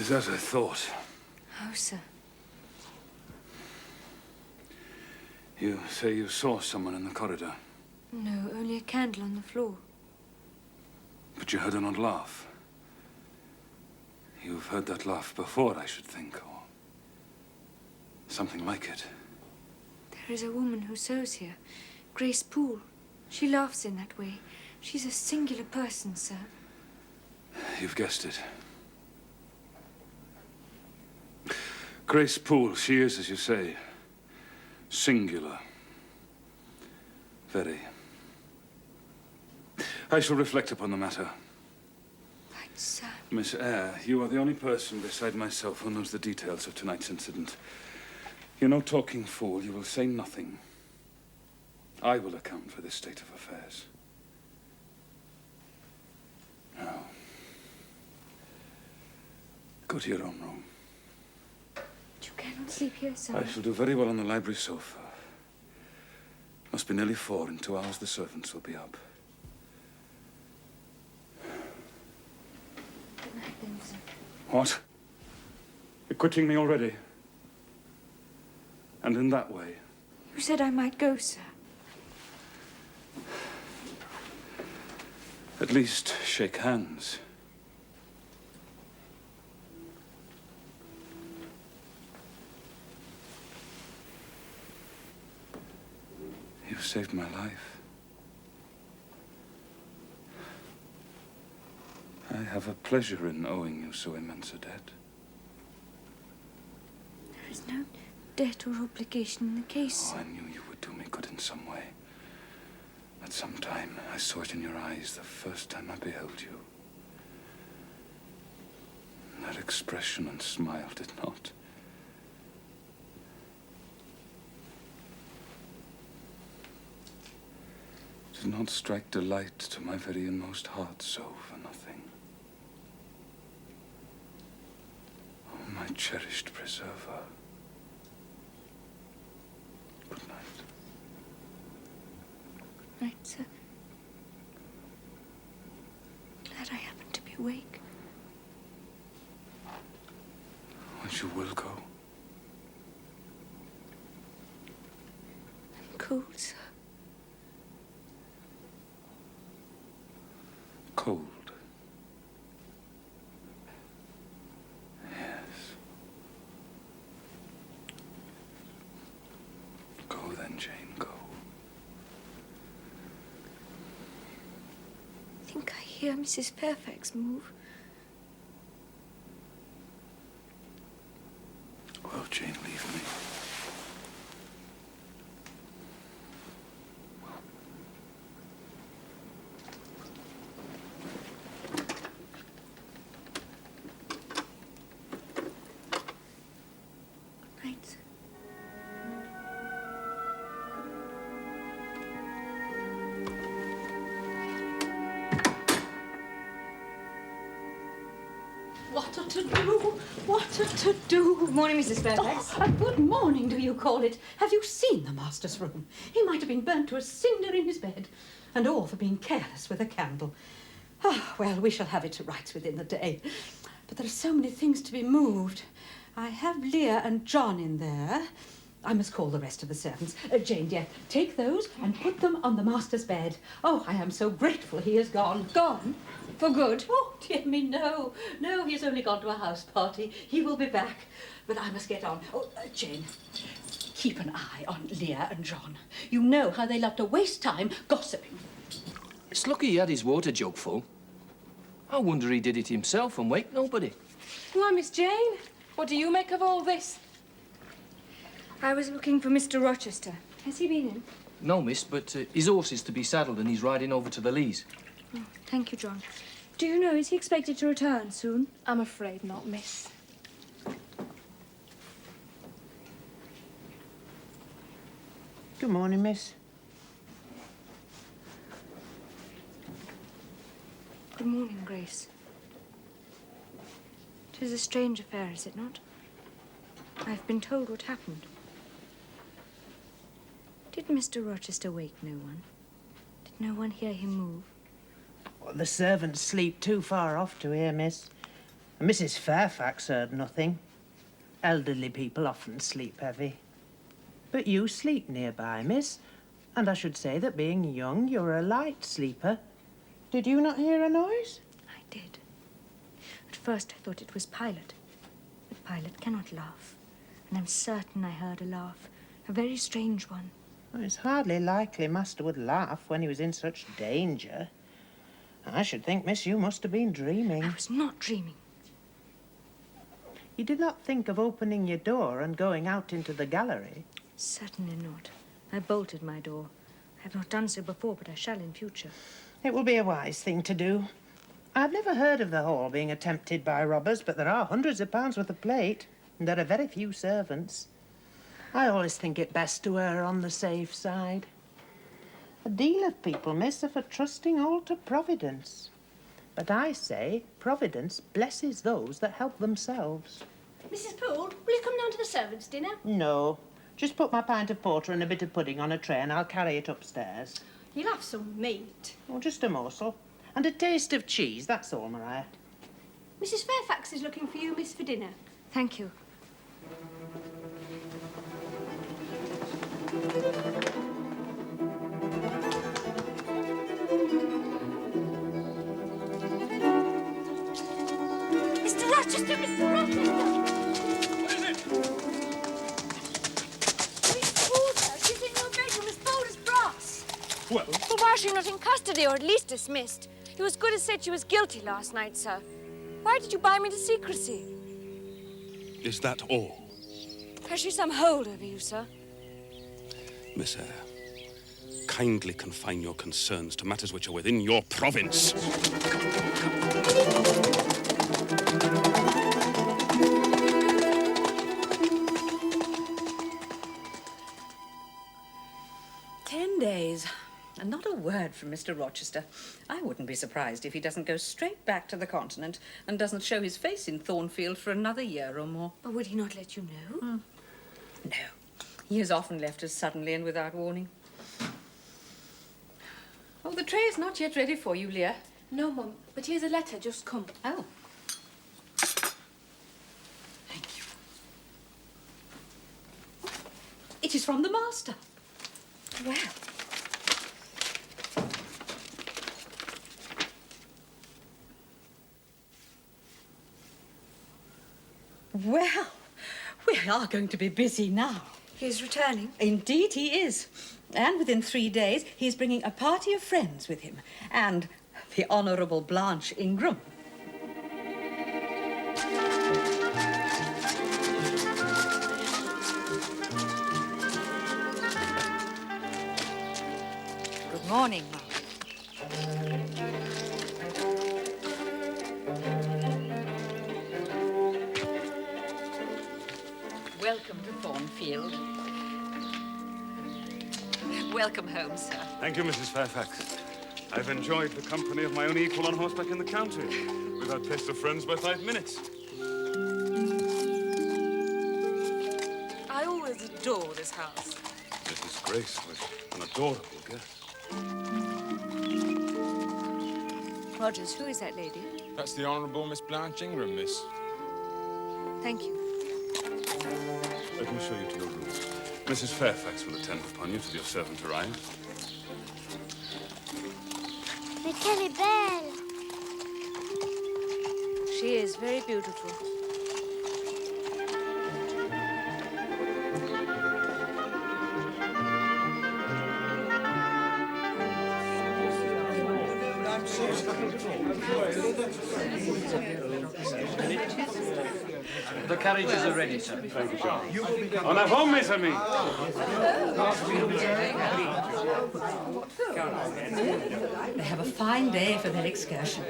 is as I thought. How, sir? You say you saw someone in the corridor. No, only a candle on the floor. But you heard an odd laugh. You've heard that laugh before, I should think, or something like it. There is a woman who sews here, Grace Poole. She laughs in that way. She's a singular person, sir. You've guessed it. Grace Poole, she is, as you say, singular. Very. I shall reflect upon the matter. Right, sir. Miss Eyre, you are the only person beside myself who knows the details of tonight's incident. You're no talking fool. You will say nothing. I will account for this state of affairs. Now, go to your own room. You cannot sleep here, sir. I shall do very well on the library sofa. Must be nearly 4. In 2 hours, the servants will be up. Good night, then, sir. What? You're quitting me already? And in that way? You said I might go, sir. At least shake hands. You've saved my life. I have a pleasure in owing you so immense a debt. There is no debt or obligation in the case. Oh, I knew you would do me good in some way. At some time, I saw it in your eyes the first time I beheld you. That expression and smile did not. Did not strike delight to my very inmost heart so for nothing. Oh, my cherished preserver. Good night. Right, sir. Glad I happened to be awake. But you will go. I'm cold, sir. Cold. Yes. Go then, Jane, go. I think I hear Mrs. Fairfax move. Well, Jane, leave me. Right, sir. What a to-do! What a to-do! Good morning, Mrs. Fairfax. Oh, a good morning, do you call it? Have you seen the master's room? He might have been burnt to a cinder in his bed. And all for being careless with a candle. Ah, well, we shall have it to rights within the day. But there are so many things to be moved. I have Leah and John in there. I must call the rest of the servants. Jane, dear, take those and put them on the master's bed. Oh, I am so grateful he is gone. Gone? For good? Oh, dear me, no. No, he has only gone to a house party. He will be back. But I must get on. Oh, Jane, keep an eye on Leah and John. You know how they love to waste time gossiping. It's lucky he had his water jug full. I wonder he did it himself and wake nobody. Why, Miss Jane, what do you make of all this? I was looking for Mr. Rochester. Has he been in? No, miss, but his horse is to be saddled and he's riding over to the Lees. Oh, thank you, John. Do you know, is he expected to return soon? I'm afraid not, miss. Good morning, miss. Good morning, Grace. 'Tis a strange affair, is it not? I've been told what happened. Did Mr. Rochester wake no one? Did no one hear him move? Well, the servants sleep too far off to hear, miss. Mrs. Fairfax heard nothing. Elderly people often sleep heavy. But you sleep nearby, miss, and I should say that being young, you're a light sleeper. Did you not hear a noise? I did. At first I thought it was Pilot. But Pilot cannot laugh. And I'm certain I heard a laugh. A very strange one. Well, it's hardly likely Master would laugh when he was in such danger. I should think, miss, you must have been dreaming. I was not dreaming. You did not think of opening your door and going out into the gallery? Certainly not. I bolted my door. I have not done so before, but I shall in future. It will be a wise thing to do. I've never heard of the hall being attempted by robbers, but there are hundreds of pounds worth of plate, and there are very few servants. I always think it best to err on the safe side. A deal of people, miss, are for trusting all to Providence. But I say Providence blesses those that help themselves. Mrs. Poole, will you come down to the servants' dinner? No. Just put my pint of porter and a bit of pudding on a tray and I'll carry it upstairs. You'll have some meat. Oh, just a morsel. And a taste of cheese, that's all, Maria. Mrs. Fairfax is looking for you, miss, for dinner. Thank you. Mr. Rochester, Mr. Rochester! What is it? Miss Poole, sir. She's in your bedroom as bold as brass. Well, But why is she not in custody, or at least dismissed? It was good as said she was guilty last night, sir. Why did you bind me to secrecy? Is that all? Has she some hold over you, sir? Miss Eyre, kindly confine your concerns to matters which are within your province. Days. And not a word from Mr. Rochester. I wouldn't be surprised if he doesn't go straight back to the continent and doesn't show his face in Thornfield for another year or more. But would he not let you know? No. He has often left us suddenly and without warning. Oh, the tray is not yet ready for you, Leah. No, Mum, but here's a letter just come. Oh. Thank you. It is from the master. Well. Well, we are going to be busy now. He is returning. Indeed he is. And within 3 days, he's bringing a party of friends with him. And the Honourable Blanche Ingram. Good morning, Mum. Welcome to Thornfield. Welcome home, sir. thank you, Mrs. Fairfax. I've enjoyed the company of my own equal on horseback in the county. Without taste of friends by 5 minutes. I always adore this house. Mrs. Grace was an adorable guest. Rogers, who is that lady? That's the Honourable Miss Blanche Ingram, miss. Thank you. Let me show you to your room. Mrs. Fairfax will attend upon you till your servant arrives. Mais qu'elle est belle! She is very beautiful. The carriages are ready, sir. Thank you, John. En avant, mes amis! They have a fine day for their excursion.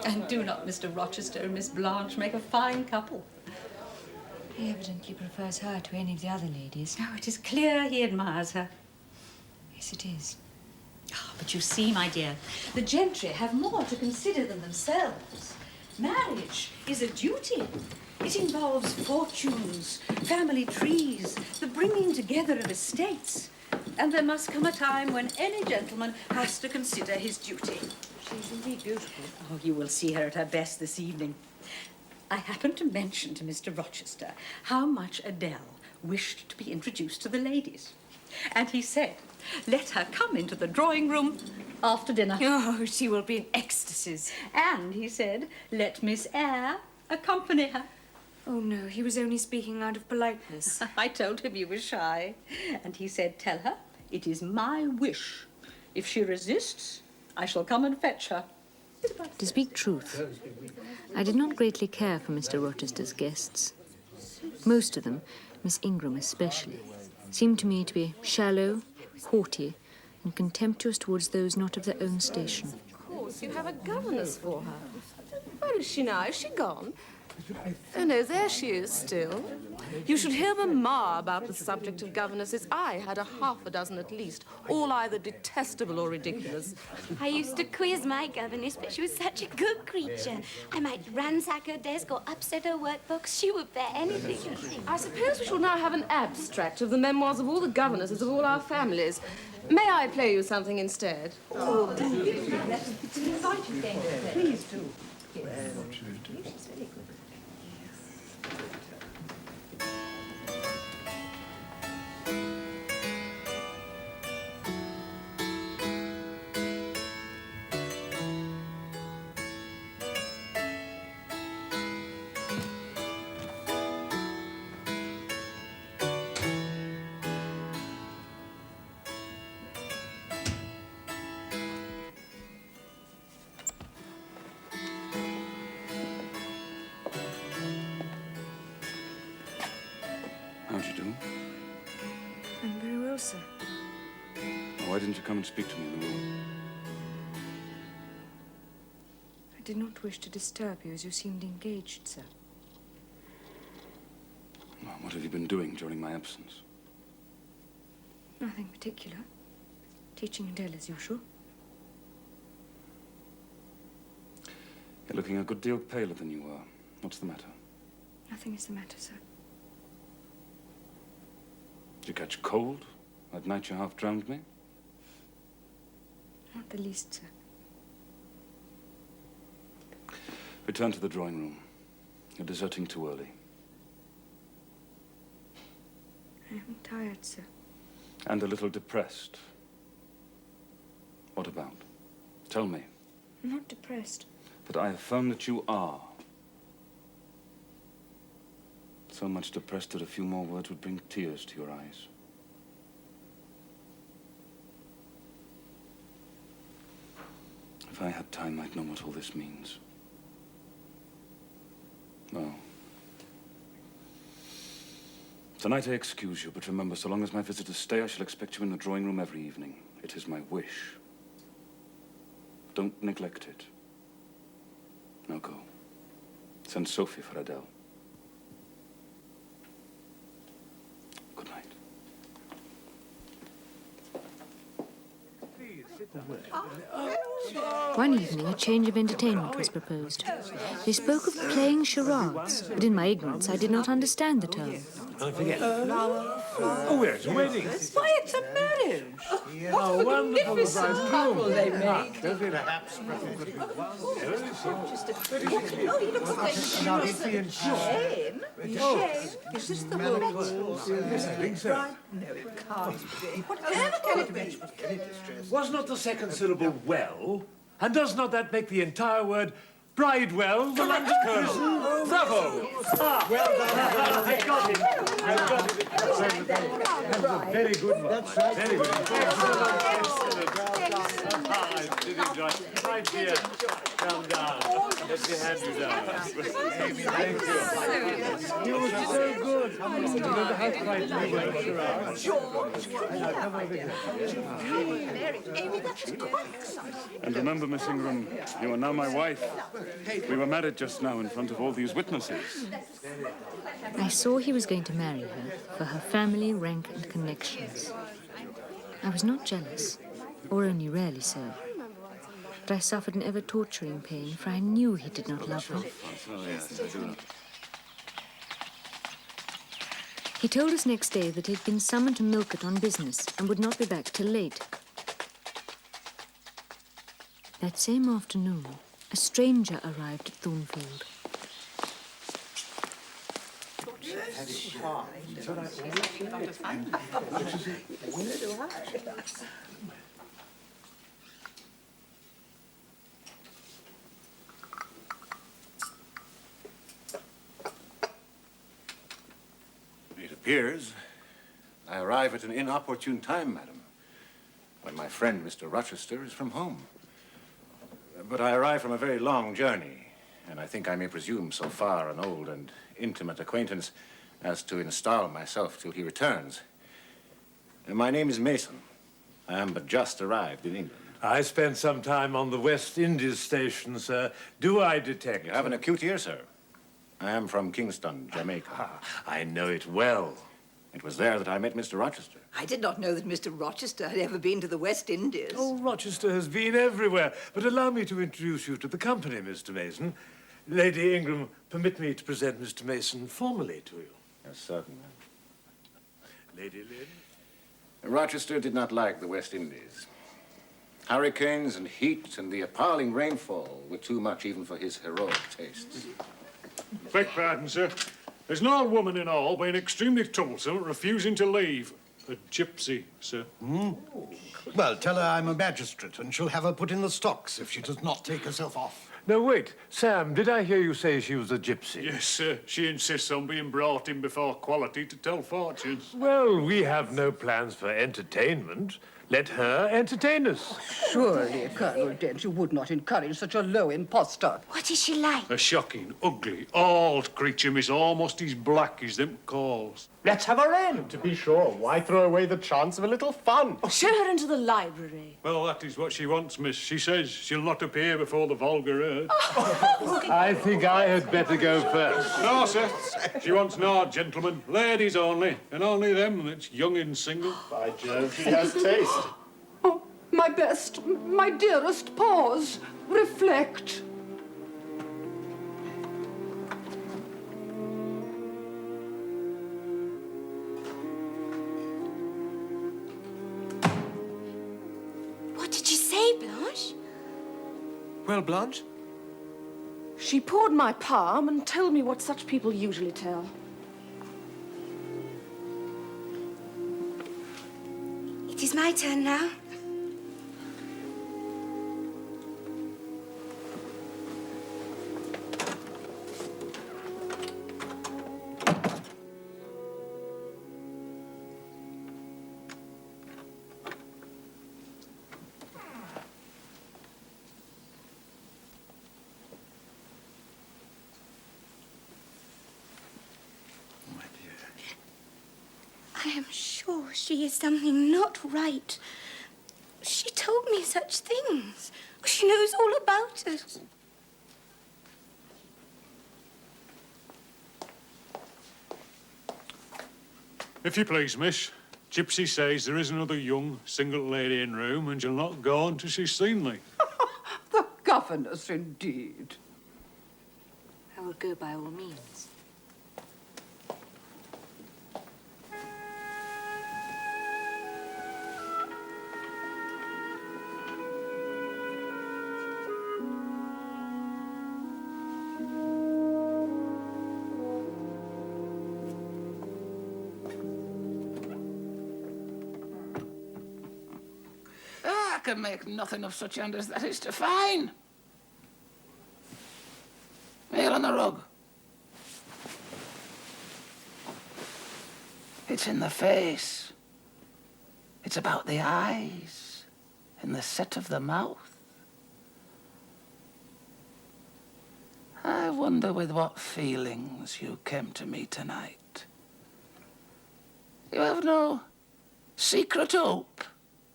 And do not Mr. Rochester and Miss Blanche make a fine couple? He evidently prefers her to any of the other ladies. Oh, it is clear he admires her. Yes, it is. Ah, but you see, my dear, the gentry have more to consider than themselves. Marriage is a duty. It involves fortunes, family trees, the bringing together of estates. And there must come a time when any gentleman has to consider his duty. She's indeed beautiful. Oh, you will see her at her best this evening. I happened to mention to Mr. Rochester how much Adele wished to be introduced to the ladies. And he said, let her come into the drawing room after dinner. Oh, she will be in ecstasies. And he said, let Miss Eyre accompany her. Oh, no, he was only speaking out of politeness. I told him you were shy. And he said, tell her it is my wish. If she resists, I shall come and fetch her. To speak truth, I did not greatly care for Mr. Rochester's guests. Most of them, Miss Ingram especially, seemed to me to be shallow, haughty, and contemptuous towards those not of their own station. Of course, you have a governess for her. Where is she now? Is she gone? Oh, no, there she is still. You should hear Mamma about the subject of governesses. I had half a dozen at least, all either detestable or ridiculous. I used to quiz my governess, but she was such a good creature. I might ransack her desk or upset her workbox. She would bear anything. I suppose we shall now have an abstract of the memoirs of all the governesses of all our families. May I play you something instead? Oh, please do. How'd you do? I'm very well, sir. Why didn't you come and speak to me in the room? I did not wish to disturb you as you seemed engaged, sir. Well, what have you been doing during my absence? Nothing particular. Teaching Adele as usual. You're looking a good deal paler than you were. What's the matter? Nothing is the matter, sir. Did you catch cold? That night you half drowned me? Not the least, sir. Return to the drawing room. You're deserting too early. I am tired, sir. And a little depressed. What about? Tell me. I'm not depressed. But I affirm that you are. So much depressed that a few more words would bring tears to your eyes. If I had time, I'd know what all this means. No. Tonight I excuse you, but remember, so long as my visitors stay, I shall expect you in the drawing room every evening. It is my wish. Don't neglect it. Now go. Send Sophie for Adele. Good night. One evening, a change of entertainment was proposed. They spoke of playing charades, but in my ignorance, I did not understand the term. I forget. Oh, we're at a wedding. Why, it's a marriage. How wonderful the bride's couple they make. Don't we perhaps prefer to be Oh, he looks like Shane. Shane? Is this the whole... Yes, I think so. No, it can't be. Whatever can it be? Was not the second syllable well? And does not that make the entire word Bridewell, the London Colonel? Bravo! Ah, well done. I got it. I got it. That's a very good one. That's right. Very good. Excellent. I did enjoy it. My dear, calm down. Let me hand you down. Thank you. You were so good. You never had quite me when I was around. And remember, Miss Ingram, you are now my wife. We were married just now in front of all these witnesses. I saw he was going to marry her for her family, rank, and connections. I was not jealous, or only rarely so. But I suffered an ever-torturing pain, for I knew he did not love her. Oh, yes, I do. He told us next day that he had been summoned to Milcott on business and would not be back till late. That same afternoon, a stranger arrived at Thornfield. It appears I arrive at an inopportune time, madam, when my friend, Mr. Rochester, is from home. But I arrive from a very long journey, and I think I may presume so far an old and intimate acquaintance as to install myself till he returns. My name is Mason. I am but just arrived in England. I spent some time on the West Indies station, sir. Do I detect? You have an acute ear, sir. I am from Kingston, Jamaica. I know it well. It was there that I met Mr. Rochester. I did not know that Mr. Rochester had ever been to the West Indies. Oh, Rochester has been everywhere. But allow me to introduce you to the company, Mr. Mason. Lady Ingram, permit me to present Mr. Mason formally to you. Yes, certainly. Lady Lynn? Rochester did not like the West Indies. Hurricanes and heat and the appalling rainfall were too much even for his heroic tastes. Beg pardon, sir. There's an old woman in all being extremely troublesome, refusing to leave. A gypsy, sir. Well, tell her I'm a magistrate, and she'll have her put in the stocks if she does not take herself off. No, wait. Sam, did I hear you say she was a gypsy? Yes, sir. She insists on being brought in before quality to tell fortunes. Well, we have no plans for entertainment. Let her entertain us. Surely, Colonel Dent, you would not encourage such a low impostor. What is she like? A shocking, ugly, old creature, miss, almost as black as them calls. Let's have her in. To be sure, why throw away the chance of a little fun? Show her into the library. Well, that is what she wants, miss. She says she'll not appear before the vulgar herd. I think I had better go first. No, sir. She wants no gentlemen. Ladies only, and only them that's young and single. By Jove, she has taste. Oh, my best, my dearest, pause. Reflect. What did you say, Blanche? Well, Blanche? She poured my palm and told me what such people usually tell. It is my turn now. I am sure she is something not right. She told me such things. She knows all about us. If you please, miss, Gypsy says there is another young, single lady in room and she'll not go until she's seen thee. The governess, indeed. I will go by all means. I can make nothing of such hand as that is to fine. Meal on the rug. It's in the face. It's about the eyes and the set of the mouth. I wonder with what feelings you came to me tonight. You have no secret hope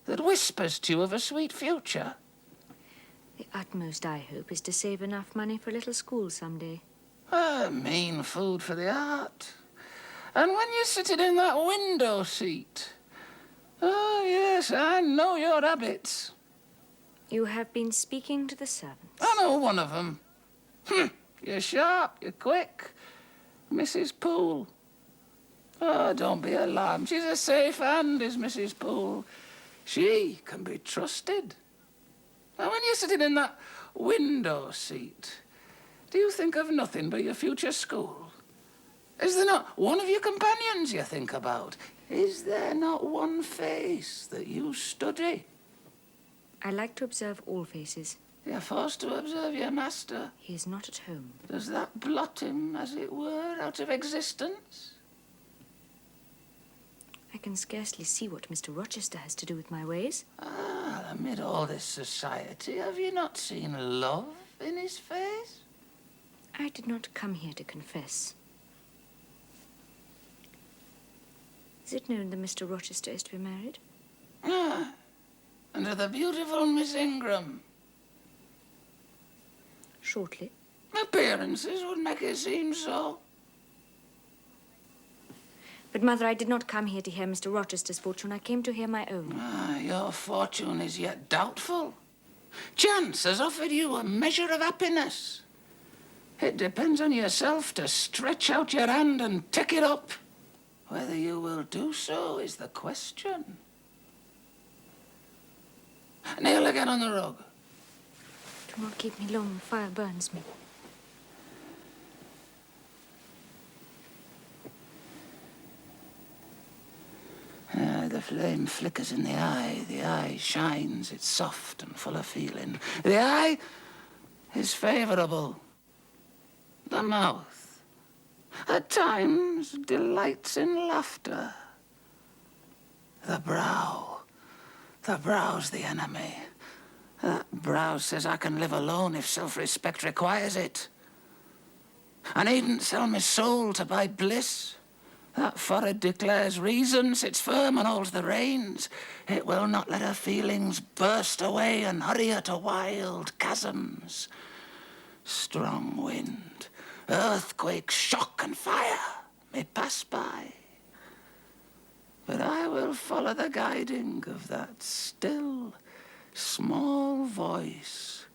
that whispers to you of a sweet future? The utmost I hope is to save enough money for a little school someday. Mean food for the heart. And when you're sitting in that window seat. Oh, yes, I know your habits. You have been speaking to the servants. I know one of them. You're sharp, you're quick. Mrs. Poole. Oh, don't be alarmed. She's a safe hand, is Mrs. Poole. She can be trusted. And when you sitting in that window seat, do you think of nothing but your future school? Is there not one of your companions you think about? Is there not one face that you study? I like to observe all faces. You're forced to observe your master. He is not at home. Does that blot him, as it were, out of existence? I can scarcely see what Mr. Rochester has to do with my ways. Ah, amid all this society, have you not seen love in his face? I did not come here to confess. Is it known that Mr. Rochester is to be married? Ah, and to the beautiful Miss Ingram. Shortly. Appearances would make it seem so. But, Mother, I did not come here to hear Mr. Rochester's fortune. I came to hear my own. Ah, your fortune is yet doubtful. Chance has offered you a measure of happiness. It depends on yourself to stretch out your hand and take it up. Whether you will do so is the question. Kneel again on the rug. Do not keep me long. The fire burns me. The flame flickers in the eye shines, it's soft and full of feeling. The eye is favourable. The mouth, at times, delights in laughter. The brow's the enemy. That brow says I can live alone if self-respect requires it. I needn't sell my soul to buy bliss. That forehead declares reason, sits firm and holds the reins. It will not let her feelings burst away and hurry her to wild chasms. Strong wind, earthquake, shock and fire may pass by. But I will follow the guiding of that still, small voice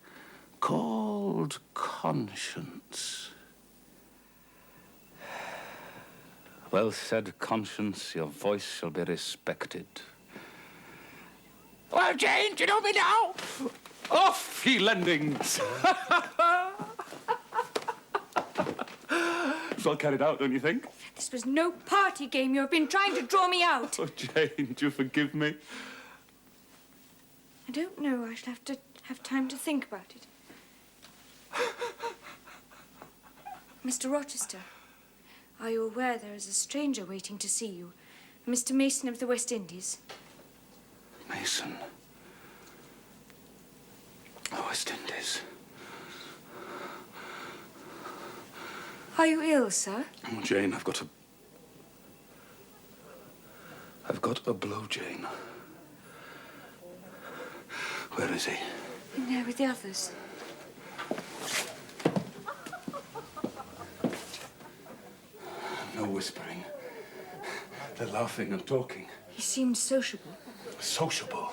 called conscience. Well said, conscience. Your voice shall be respected. Well, Jane, do you know me now? Off, ye lendings! It's well carried out, don't you think? This was no party game. You have been trying to draw me out. Oh, Jane, do you forgive me? I don't know. I shall have to have time to think about it. Mr. Rochester, are you aware there is a stranger waiting to see you? Mr. Mason of the West Indies. Mason. The West Indies. Are you ill, sir? Oh, Jane, I've got a blow, Jane. Where is he? In there with the others. No whispering. They're laughing and talking. He seemed sociable. Sociable?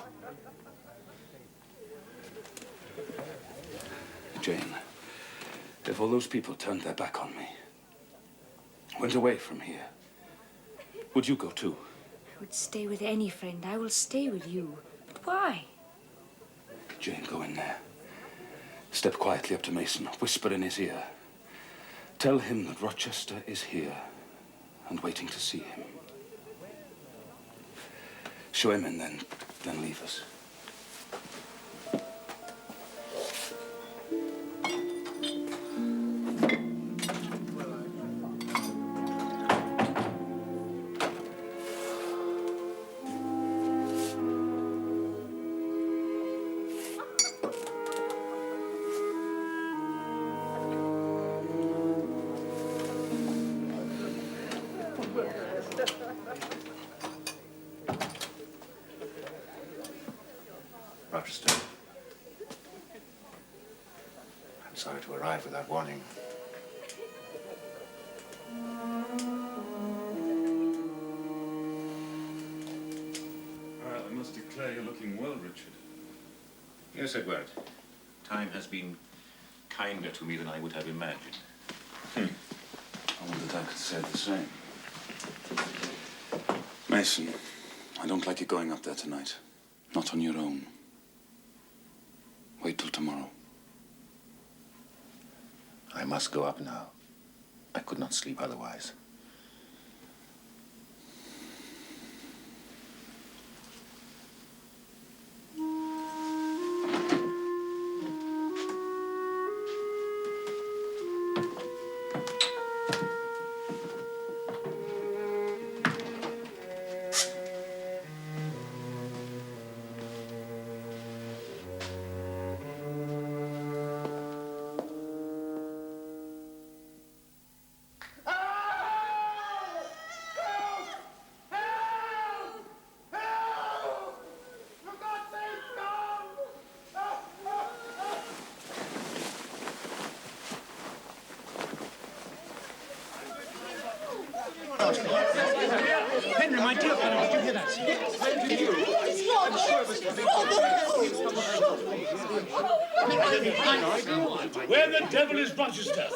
Jane, if all those people turned their back on me, went away from here, would you go too? I would stay with any friend. I will stay with you. But why? Jane, go in there. Step quietly up to Mason. Whisper in his ear. Tell him that Rochester is here and waiting to see him. Show him in, then leave us. Rochester. I'm sorry to arrive without warning. I must declare you're looking well, Richard. Yes, Edward. Time has been kinder to me than I would have imagined. I wondered I could say the same. Mason, I don't like you going up there tonight. Not on your own. Wait wait till tomorrow. I must go up now. I could not sleep otherwise. Henry, my dear fellow, did you hear that? Where the devil is Rochester?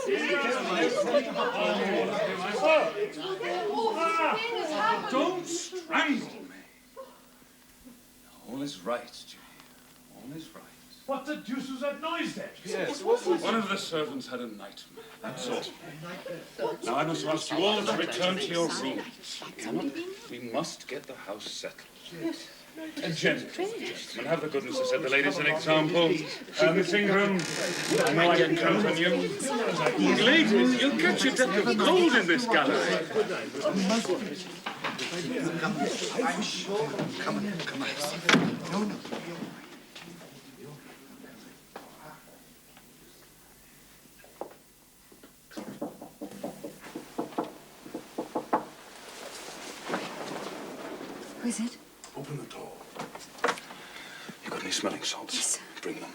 Don't strangle me. All is right, Julie. All is right. What the deuce was that noise then? Yes, one of the servants had a nightmare. That's all. Now I must ask you all to return to your rooms. We must get the house settled. Yes. Gentlemen, have the goodness to set the ladies an example. Miss Ingram, I know I can count on you. Ladies, you'll catch your death of cold in this gallery. I'm sure. Come on. No. Who is it? Open the door. You got any smelling salts? Yes. Bring them.